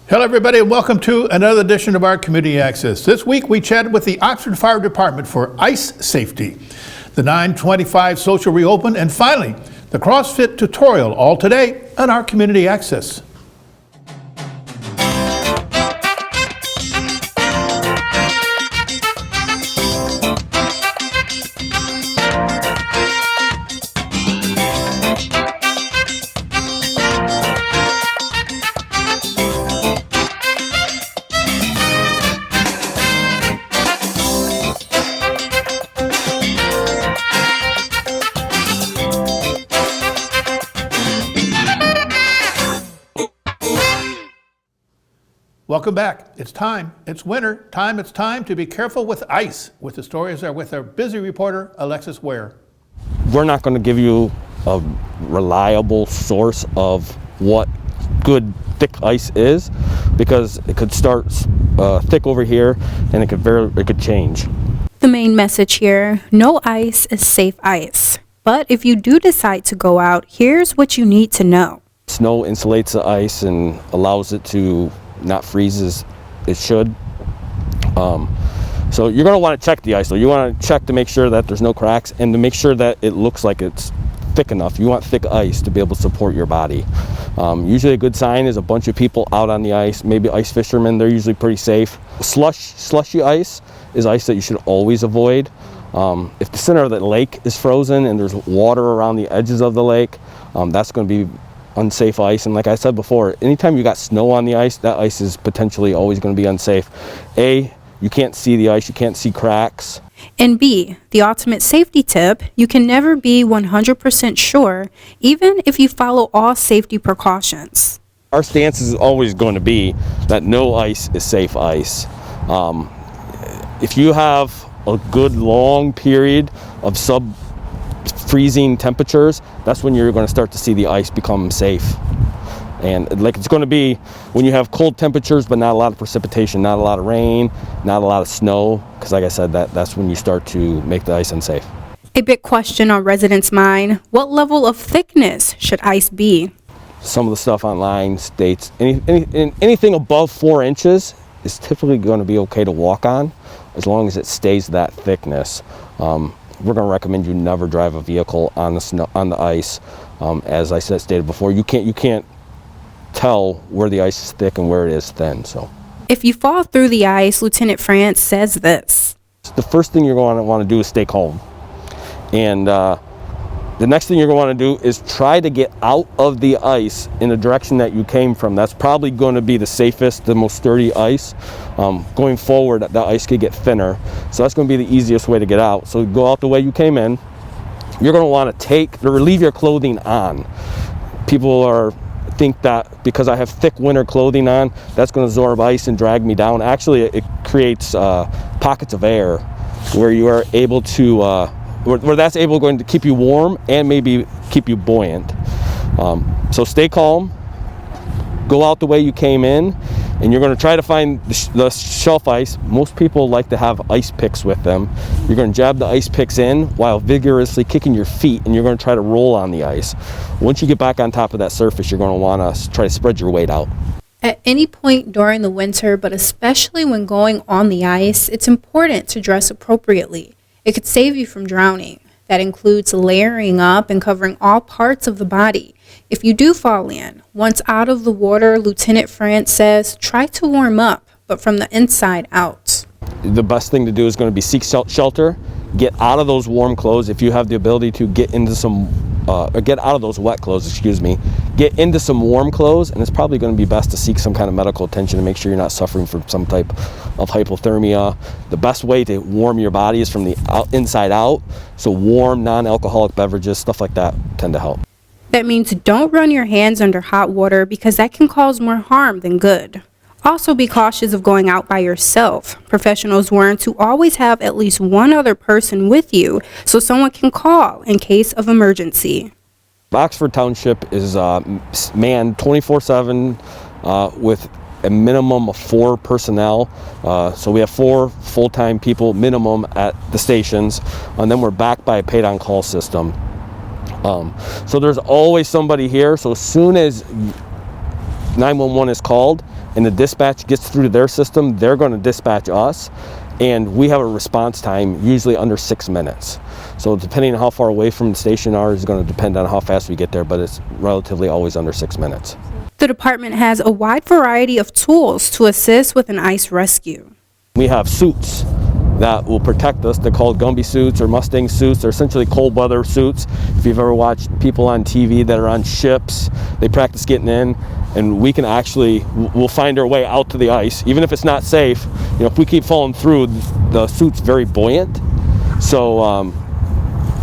Hello everybody and welcome to another edition of our Community Access. This week we chatted with the Oxford Fire Department for ice safety, the 925 social reopen, and finally the CrossFit tutorial, all today on our Community Access. Welcome back. It's time. It's winter time. It's time to be careful with ice. With the stories are with our busy reporter, Alexis. We're not going to give you a reliable source of what good thick ice is, because it could start thick over here and it could change. The main message here: no ice is safe ice. But if you do decide to go out, here's what you need to know. Snow insulates the ice and allows it to not freeze as it should. So you're going to want to check the ice, though. You want to check to make sure that there's no cracks and to make sure that it looks like it's thick enough. You want thick ice to be able to support your body. Usually a good sign is a bunch of people out on the ice, maybe ice fishermen. They're usually pretty safe. Slushy ice is ice that you should always avoid. If the center of the lake is frozen and there's water around the edges of the lake, that's going to be unsafe ice. And like I said before, anytime you got snow on the ice, that ice is potentially always going to be unsafe. A, you can't see the ice, you can't see cracks. And B, the ultimate safety tip: you can never be 100% sure, even if you follow all safety precautions. Our stance is always going to be that no ice is safe ice. If you have a good long period of sub-freezing temperatures, that's when you're going to start to see the ice become safe. And like it's going to be when you have cold temperatures but not a lot of precipitation, not a lot of rain, not a lot of snow, because like I said, that's when you start to make the ice unsafe. A big question on residents' mind: what level of thickness should ice be? Some of the stuff online states anything above 4 inches is typically going to be okay to walk on, as long as it stays that thickness. We're going to recommend you never drive a vehicle on the snow, on the ice. As I stated before, you can't tell where the ice is thick and where it is thin. So, if you fall through the ice, Lieutenant France says this: the first thing you're going to want to do is stay calm, and the next thing you're going to want to do is try to get out of the ice in the direction that you came from. That's probably going to be the safest, the most sturdy ice. Going forward, the ice could get thinner, so that's going to be the easiest way to get out. So go out the way you came in. You're going to want to leave your clothing on. People think that because I have thick winter clothing on, that's going to absorb ice and drag me down. Actually, it creates pockets of air where you are able to where that's going to keep you warm and maybe keep you buoyant. So stay calm, go out the way you came in, and you're going to try to find the shelf ice. Most people like to have ice picks with them. You're going to jab the ice picks in while vigorously kicking your feet, and you're going to try to roll on the ice. Once you get back on top of that surface, you're going to want to try to spread your weight out. At any point during the winter, but especially when going on the ice, it's important to dress appropriately. It could save you from drowning. That includes layering up and covering all parts of the body. If you do fall in, once out of the water, Lieutenant France says, try to warm up, but from the inside out. The best thing to do is going to be seek shelter, get out of those warm clothes. If you have the ability to get into some, get out of those wet clothes, get into some warm clothes, and it's probably going to be best to seek some kind of medical attention to make sure you're not suffering from some type of hypothermia. The best way to warm your body is from the inside out, so warm, non-alcoholic beverages, stuff like that tend to help. That means don't run your hands under hot water, because that can cause more harm than good. Also, be cautious of going out by yourself. Professionals warn to always have at least one other person with you so someone can call in case of emergency. Oxford Township is manned 24/7 with a minimum of 4 personnel. So we have 4 full-time people minimum at the stations, and then we're backed by a paid-on-call system. So there's always somebody here. So as soon as 911 is called and the dispatch gets through to their system, they're going to dispatch us, and we have a response time usually under 6 minutes. So depending on how far away from the station are is going to depend on how fast we get there, but it's relatively always under 6 minutes. The department has a wide variety of tools to assist with an ice rescue. We have suits that will protect us. They're called Gumby suits or Mustang suits. They're essentially cold weather suits. If you've ever watched people on TV that are on ships, they practice getting in, and we can actually, we'll find our way out to the ice. Even if it's not safe, you know, if we keep falling through, the suit's very buoyant. So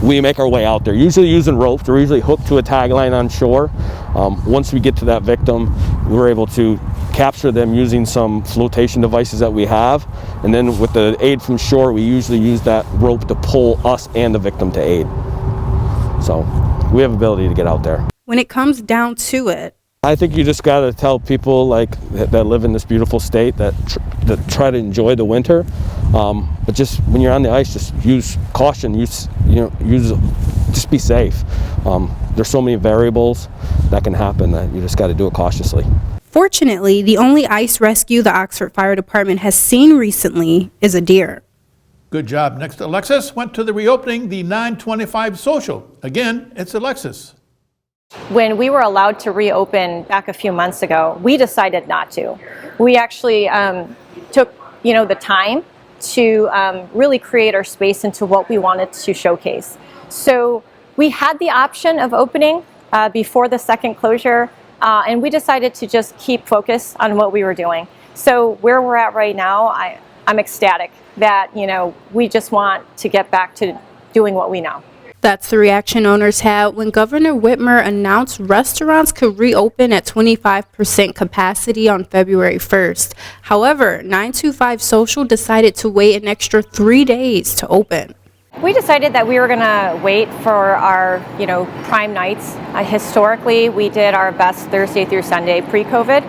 we make our way out there, usually using ropes. We're usually hooked to a tag line on shore. Once we get to that victim, we're able to capture them using some flotation devices that we have, and then with the aid from shore, we usually use that rope to pull us and the victim to aid. So we have ability to get out there. When it comes down to it, I think you just got to tell people like that live in this beautiful state that try to enjoy the winter, but just when you're on the ice, just use caution. Just be safe. There's so many variables that can happen that you just got to do it cautiously. Fortunately, the only ice rescue the Oxford Fire Department has seen recently is a deer. Good job. Next, Alexis went to the reopening the 925 social. Again, it's Alexis. When we were allowed to reopen back a few months ago, we decided not to. We actually took, the time to really create our space into what we wanted to showcase. So we had the option of opening before the second closure, and we decided to just keep focus on what we were doing. So where we're at right now, I'm ecstatic that, we just want to get back to doing what we know. That's the reaction owners had when Governor Whitmer announced restaurants could reopen at 25% capacity on February 1st. However, 925 Social decided to wait an extra 3 days to open. We decided that we were going to wait for our, prime nights. Historically, we did our best Thursday through Sunday pre-COVID.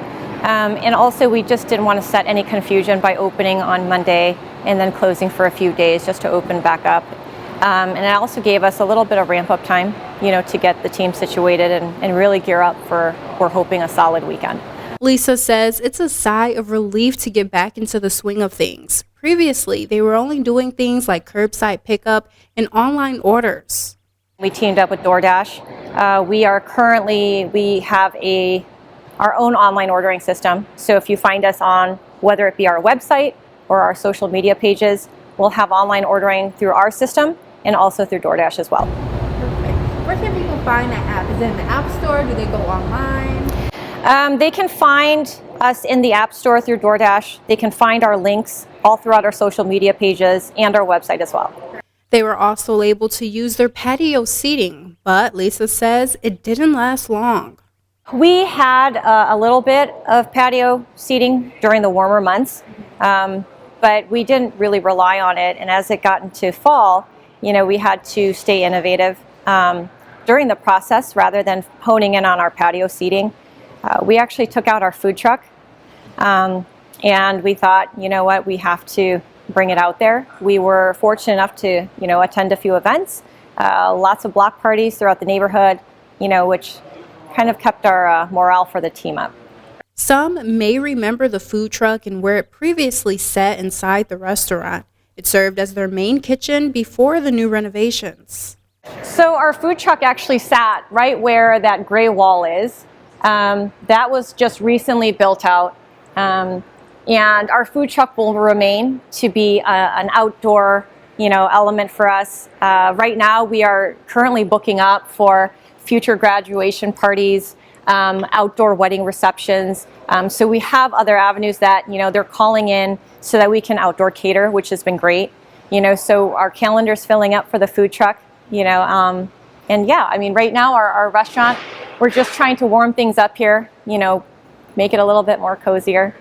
And also, we just didn't want to set any confusion by opening on Monday and then closing for a few days just to open back up. And it also gave us a little bit of ramp-up time, to get the team situated and really gear up for, we're hoping, a solid weekend. Lisa says it's a sigh of relief to get back into the swing of things. Previously, they were only doing things like curbside pickup and online orders. We teamed up with DoorDash. We have our own online ordering system. So if you find us on, whether it be our website or our social media pages, we'll have online ordering through our system and also through DoorDash as well. Perfect. Where can people find that app? Is it in the App Store? Do they go online? They can find us in the App Store through DoorDash. They can find our links all throughout our social media pages and our website as well. They were also able to use their patio seating, but Lisa says it didn't last long. We had a little bit of patio seating during the warmer months, but we didn't really rely on it. And as it got into fall, we had to stay innovative during the process rather than honing in on our patio seating. We actually took out our food truck, and we thought, we have to bring it out there. We were fortunate enough to, attend a few events, lots of block parties throughout the neighborhood, which kind of kept our morale for the team up. Some may remember the food truck and where it previously sat inside the restaurant. It served as their main kitchen before the new renovations. So our food truck actually sat right where that gray wall is. That was just recently built out. And our food truck will remain to be an outdoor, element for us. Right now, we are currently booking up for future graduation parties, outdoor wedding receptions. So we have other avenues that, they're calling in so that we can outdoor cater, which has been great. So our calendar's filling up for the food truck, and yeah, right now our restaurant, we're just trying to warm things up here, make it a little bit more cozier.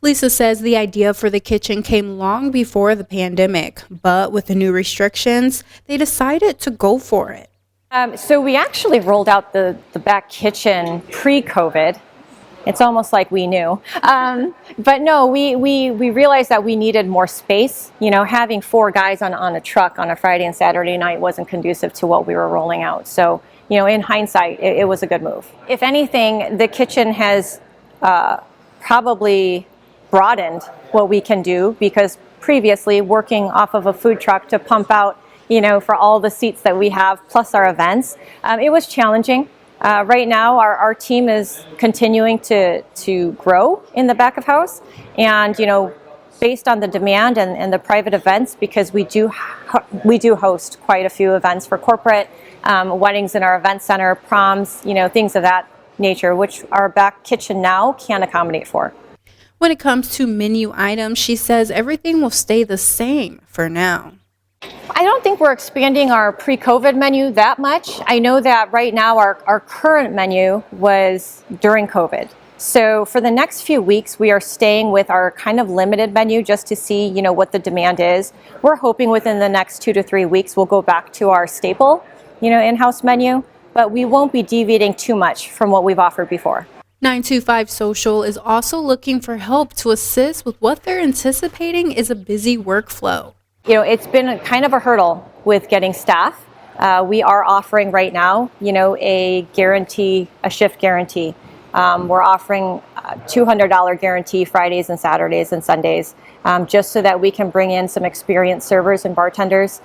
Lisa says the idea for the kitchen came long before the pandemic, but with the new restrictions, they decided to go for it. So we actually rolled out the back kitchen pre-COVID. It's almost like we knew. But no, we realized that we needed more space. Having 4 guys on a truck on a Friday and Saturday night wasn't conducive to what we were rolling out. So, in hindsight, it was a good move. If anything, the kitchen has probably broadened what we can do, because previously working off of a food truck to pump out, for all the seats that we have plus our events, it was challenging. Right now our team is continuing to grow in the back of house, and based on the demand and the private events, because we do host quite a few events for corporate, weddings in our event center, proms, things of that nature, which our back kitchen now can accommodate for. When it comes to menu items, she says everything will stay the same for now. I don't think we're expanding our pre-COVID menu that much. I know that right now our current menu was during COVID. So for the next few weeks, we are staying with our kind of limited menu just to see, what the demand is. We're hoping within the next 2 to 3 weeks, we'll go back to our staple, in-house menu, but we won't be deviating too much from what we've offered before. 925 Social is also looking for help to assist with what they're anticipating is a busy workflow. It's been kind of a hurdle with getting staff. We are offering right now, a shift guarantee. We're offering a $200 guarantee Fridays and Saturdays and Sundays, just so that we can bring in some experienced servers and bartenders.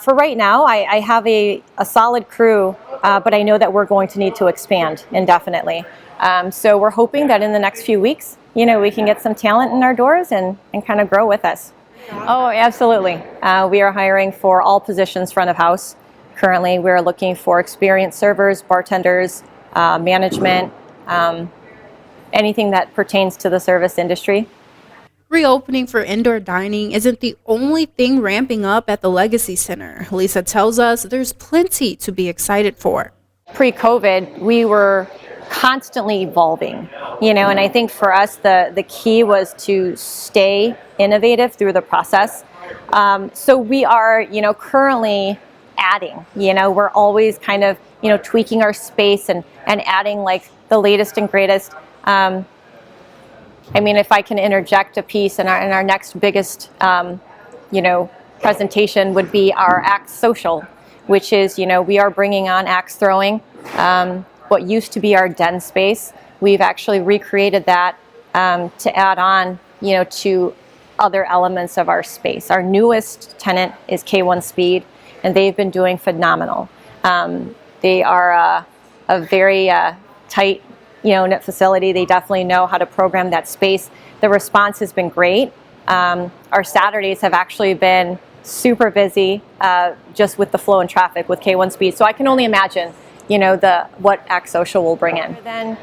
For right now, I have a solid crew, but I know that we're going to need to expand indefinitely. So we're hoping that in the next few weeks, we can get some talent in our doors and kind of grow with us. Oh, absolutely. We are hiring for all positions front of house. Currently, we're looking for experienced servers, bartenders, management, anything that pertains to the service industry. Reopening for indoor dining isn't the only thing ramping up at the Legacy Center. Lisa tells us there's plenty to be excited for. Pre-COVID, we were constantly evolving, and I think for us the key was to stay innovative through the process. So we are, currently adding, we're always kind of, tweaking our space and adding like the latest and greatest. If I can interject a piece in our next biggest, presentation would be our Axe Social, which is, we are bringing on axe throwing. What used to be our den space, we've actually recreated that to add on, to other elements of our space. Our newest tenant is K1 Speed, and they've been doing phenomenal. They are a very tight, knit facility. They definitely know how to program that space. The response has been great. Our Saturdays have actually been super busy, just with the flow and traffic with K1 Speed. So I can only imagine, what Axe Social will bring in. Then,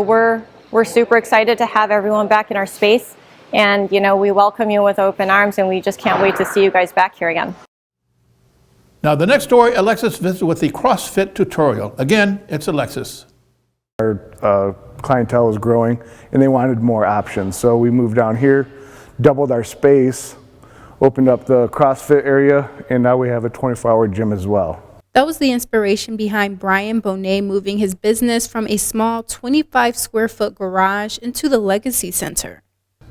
we're super excited to have everyone back in our space, and we welcome you with open arms, and we just can't wait to see you guys back here again. Now, the next story, Alexis visited with the CrossFit tutorial. Again, it's Alexis. Our clientele was growing and they wanted more options. So we moved down here, doubled our space, opened up the CrossFit area, and now we have a 24-hour gym as well. That was the inspiration behind Brian Bonet moving his business from a small 25 square foot garage into the Legacy Center.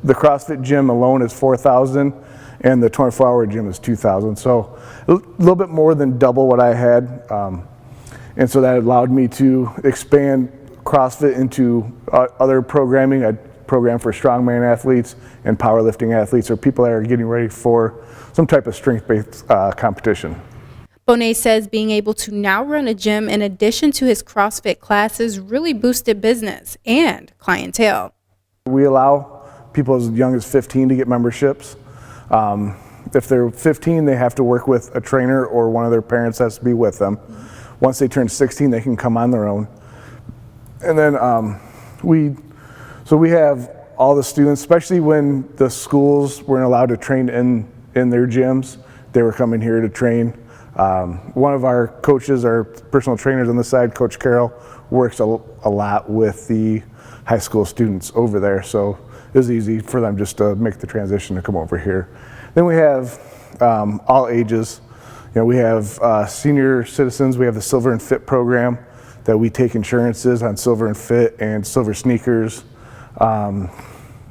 The CrossFit gym alone is $4,000 and the 24-hour gym is $2,000. So a little bit more than double what I had. And so that allowed me to expand CrossFit into other programming. I program for strongman athletes and powerlifting athletes, or people that are getting ready for some type of strength-based competition. Bonet says being able to now run a gym in addition to his CrossFit classes really boosted business and clientele. We allow people as young as 15 to get memberships. If they're 15, they have to work with a trainer or one of their parents has to be with them. Once they turn 16, they can come on their own. And then we have all the students, especially when the schools weren't allowed to train in their gyms, they were coming here to train. One of our coaches, our personal trainers on the side, Coach Carroll, works a lot with the high school students over there. So it was easy for them just to make the transition to come over here. Then we have all ages. We have senior citizens. We have the Silver and Fit program that we take insurances on Silver and Fit and Silver sneakers, and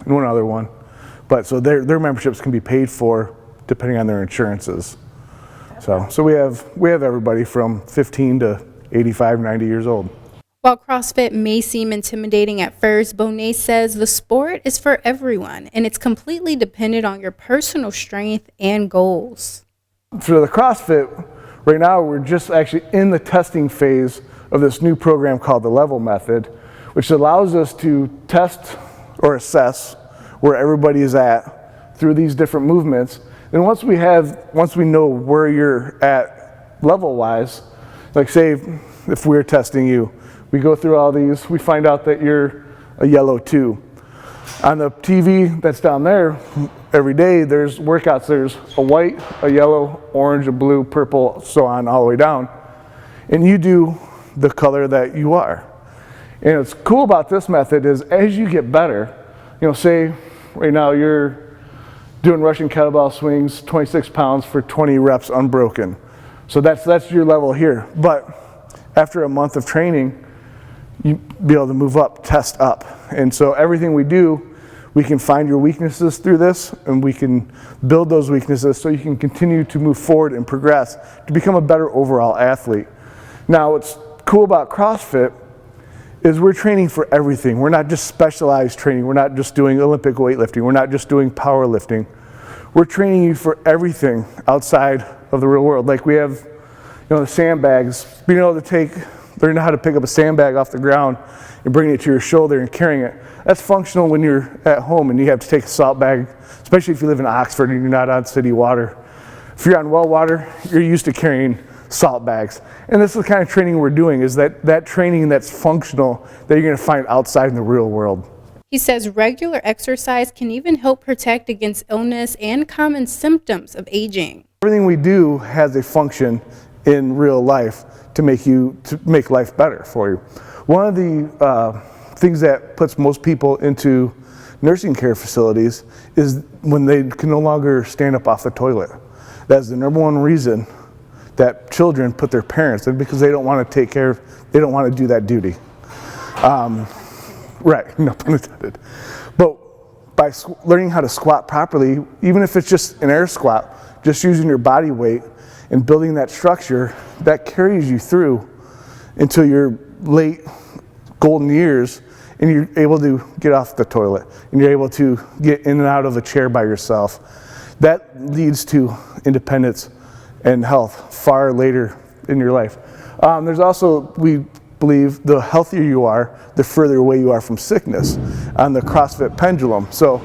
one other one. But so their memberships can be paid for depending on their insurances. So we have everybody from 15 to 85, 90 years old. While CrossFit may seem intimidating at first, Bonet says the sport is for everyone and it's completely dependent on your personal strength and goals. For the CrossFit, right now we're just actually in the testing phase of this new program called the Level Method, which allows us to test or assess where everybody is at through these different movements. And once we know where you're at level-wise, like say if we're testing you, we go through all these, we find out that you're a yellow 2. On the TV that's down there, every day there's workouts, there's a white, a yellow, orange, a blue, purple, so on all the way down. And you do the color that you are. And what's cool about this method is as you get better, say right now you're doing Russian kettlebell swings, 26 pounds for 20 reps unbroken. So that's your level here. But after a month of training, you be able to move up, test up. And so everything we do, we can find your weaknesses through this, and we can build those weaknesses so you can continue to move forward and progress to become a better overall athlete. Now, what's cool about CrossFit is we're training for everything. We're not just specialized training. We're not just doing Olympic weightlifting. We're not just doing powerlifting. We're training you for everything outside of the real world. Like we have, the sandbags, being able to learn how to pick up a sandbag off the ground and bring it to your shoulder and carrying it. That's functional when you're at home and you have to take a salt bag, especially if you live in Oxford and you're not on city water. If you're on well water, you're used to carrying salt bags. And this is the kind of training we're doing, is that training that's functional that you're gonna find outside in the real world. He says regular exercise can even help protect against illness and common symptoms of aging. Everything we do has a function in real life to make life better for you. One of the things that puts most people into nursing care facilities is when they can no longer stand up off the toilet. That's the number one reason that children put their parents in, because they don't want to they don't want to do that duty. Right, no pun intended. But by learning how to squat properly, even if it's just an air squat, just using your body weight and building that structure, that carries you through until your late golden years, and you're able to get off the toilet and you're able to get in and out of a chair by yourself. That leads to independence and health far later in your life. There's also, we believe, the healthier you are, the further away you are from sickness on the CrossFit pendulum. So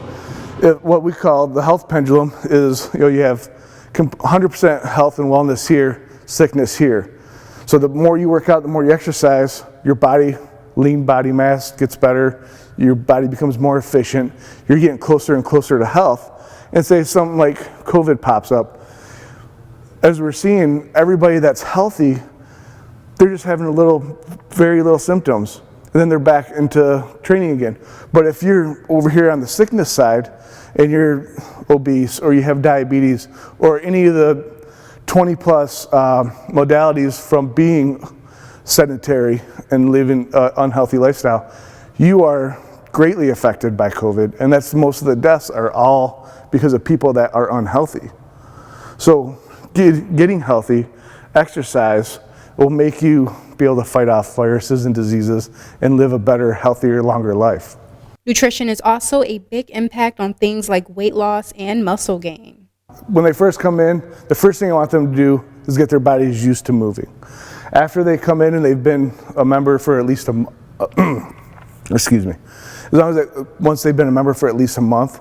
what we call the health pendulum is, you have 100% health and wellness here, sickness here. So the more you work out, the more you exercise, your lean body mass gets better, your body becomes more efficient, you're getting closer and closer to health. And say something like COVID pops up. As we're seeing, everybody that's healthy, they're just having very little symptoms, and then they're back into training again. But if you're over here on the sickness side, and you're obese, or you have diabetes, or any of the 20 plus modalities from being sedentary and living an unhealthy lifestyle, you are greatly affected by COVID, and that's most of the deaths are all because of people that are unhealthy. So getting healthy, exercise, will make you be able to fight off viruses and diseases and live a better, healthier, longer life. Nutrition is also a big impact on things like weight loss and muscle gain. When they first come in, the first thing I want them to do is get their bodies used to moving. After they come in and they've been a member for at least once they've been a member for at least a month,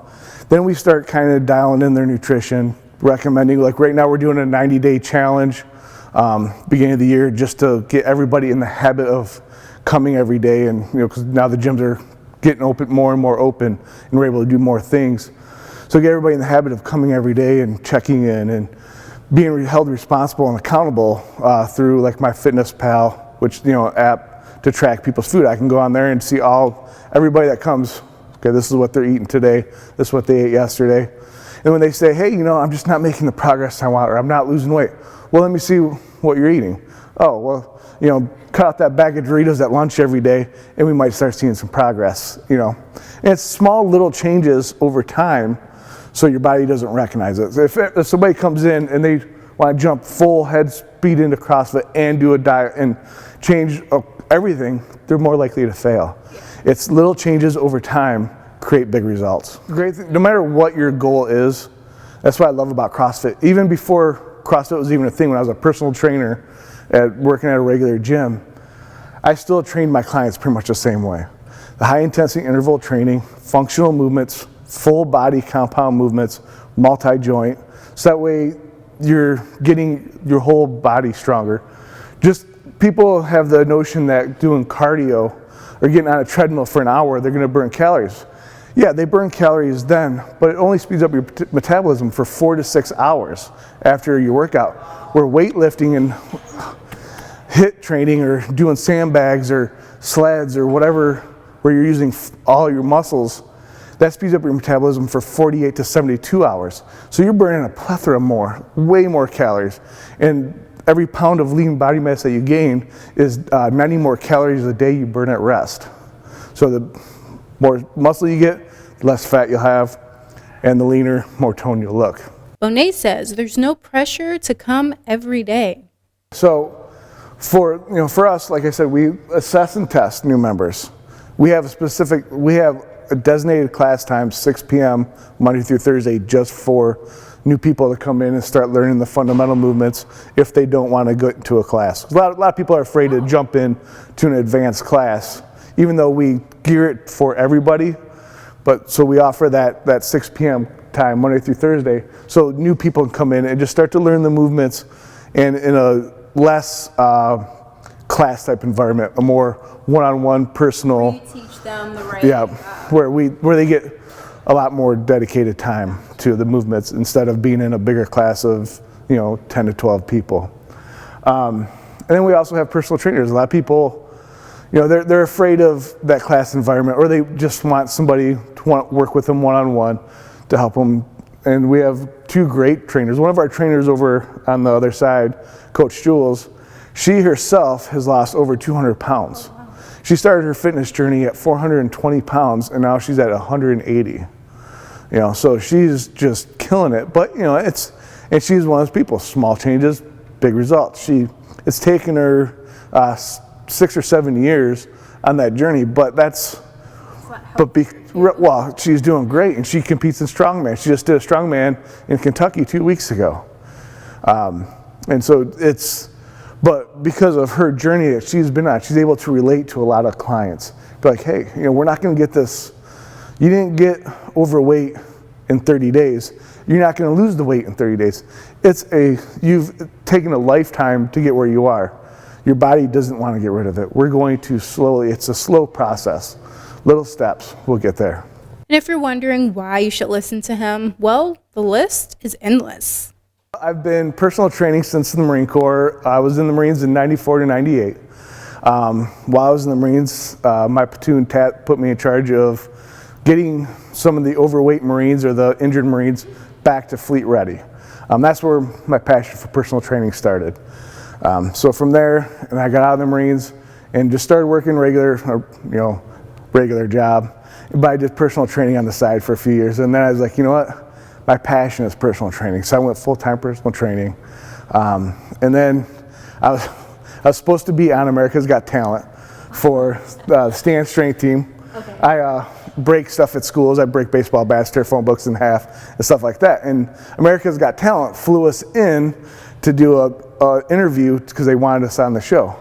then we start kind of dialing in their nutrition, recommending, like right now we're doing a 90-day challenge, beginning of the year, just to get everybody in the habit of coming every day, and because now the gyms are getting more and more open, and we're able to do more things. So get everybody in the habit of coming every day and checking in and being held responsible and accountable through like MyFitnessPal, which app to track people's food. I can go on there and see everybody that comes. Okay, this is what they're eating today. This is what they ate yesterday. And when they say, hey, I'm just not making the progress I want, or I'm not losing weight. Well, let me see what you're eating. Oh, well, cut out that bag of Doritos at lunch every day, and we might start seeing some progress, And it's small little changes over time, so your body doesn't recognize it. If somebody comes in and they want to jump full head speed into CrossFit and do a diet and change everything, they're more likely to fail. It's little changes over time create big results. Great thing, no matter what your goal is, that's what I love about CrossFit. Even before CrossFit was even a thing, when I was a personal trainer working at a regular gym, I still trained my clients pretty much the same way. The high intensity interval training, functional movements, full body compound movements, multi-joint, so that way you're getting your whole body stronger. Just people have the notion that doing cardio or getting on a treadmill for an hour, they're gonna burn calories. Yeah, they burn calories then, but it only speeds up your metabolism for 4 to 6 hours after your workout. Where weightlifting and HIIT training or doing sandbags or sleds or whatever, where you're using all your muscles, that speeds up your metabolism for 48 to 72 hours. So you're burning a plethora way more calories. And every pound of lean body mass that you gain is 90 more calories a day you burn at rest. So the more muscle you get, the less fat you'll have, and the leaner, more toned you'll look. Bonet says there's no pressure to come every day. So for us, like I said, we assess and test new members. We have a designated class time, 6 p.m. Monday through Thursday, just for new people to come in and start learning the fundamental movements if they don't want to go into a class. A lot of people are afraid to jump in to an advanced class, even though we gear it for everybody. But so we offer that 6 p.m. time, Monday through Thursday, so new people can come in and just start to learn the movements and in a less class type environment, a more one-on-one personal. You teach them the right. Yeah, where they get a lot more dedicated time to the movements instead of being in a bigger class of 10 to 12 people. And then we also have personal trainers. A lot of people, they're afraid of that class environment, or they just want somebody to work with them one-on-one to help them. And we have 2 great trainers. One of our trainers over on the other side, Coach Jules, she herself has lost over 200 pounds. Oh, wow. She started her fitness journey at 420 pounds, and now she's at 180. So she's just killing it. But and she's one of those people. Small changes, big results. It's taken her 6 or 7 years on that journey, but she's doing great, and she competes in strongman. She just did a strongman in Kentucky 2 weeks ago, and so but because of her journey that she's been on, she's able to relate to a lot of clients. Be like, hey, we're not going to get this. You didn't get overweight in 30 days. You're not going to lose the weight in 30 days. You've taken a lifetime to get where you are. Your body doesn't want to get rid of it. We're going to it's a slow process. Little steps, we'll get there. And if you're wondering why you should listen to him, well, the list is endless. I've been personal training since the Marine Corps. I was in the Marines in 94 to 98. While I was in the Marines, my platoon put me in charge of getting some of the overweight Marines or the injured Marines back to fleet ready. That's where my passion for personal training started. So from there, and I got out of the Marines and just started working regular job, but I did personal training on the side for a few years. And then I was like, my passion is personal training. So I went full-time personal training. And then I was supposed to be on America's Got Talent for the stand strength team. Okay. I break stuff at schools. I break baseball bats, tear phone books in half, and stuff like that. And America's Got Talent flew us in to do a interview because they wanted us on the show.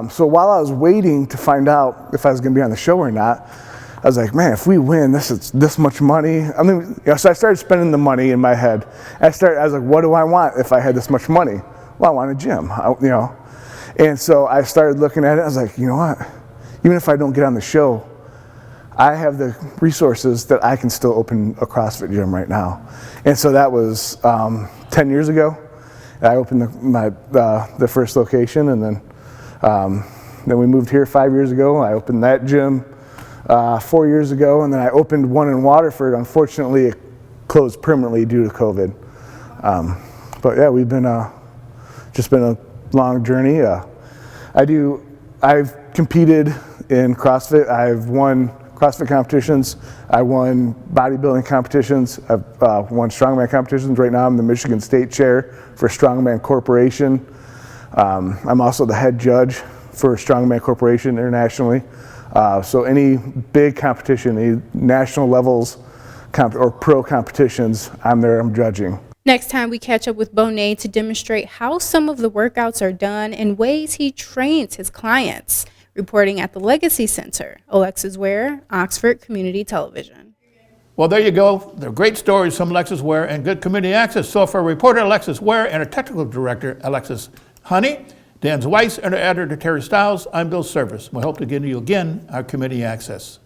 So while I was waiting to find out if I was going to be on the show or not, I was like, man, if we win, this much money. So I started spending the money in my head. I was like, what do I want if I had this much money? Well, I want a gym, And so I started looking at it. I was like, you know what? Even if I don't get on the show, I have the resources that I can still open a CrossFit gym right now. And so that was 10 years ago. I opened the first location, and then we moved here 5 years ago. I opened that gym 4 years ago, and then I opened one in Waterford. Unfortunately, it closed permanently due to COVID. But yeah, we've been just been a long journey. I've competed in CrossFit. I've won CrossFit competitions. I won bodybuilding competitions. I've won strongman competitions. Right now I'm the Michigan State Chair for Strongman Corporation. I'm also the head judge for Strongman Corporation internationally. So any big competition, any national levels or pro competitions, I'm there, I'm judging. Next time we catch up with Bonet to demonstrate how some of the workouts are done and ways he trains his clients. Reporting at the Legacy Center, Alexis Ware, Oxford Community Television. Well, there you go. They're great stories from Alexis Ware and good community access. So for reporter Alexis Ware and our technical director, Alexis Honey, Dan Weiss, and our editor, Terry Stiles, I'm Bill Service. We hope to give you again our community access.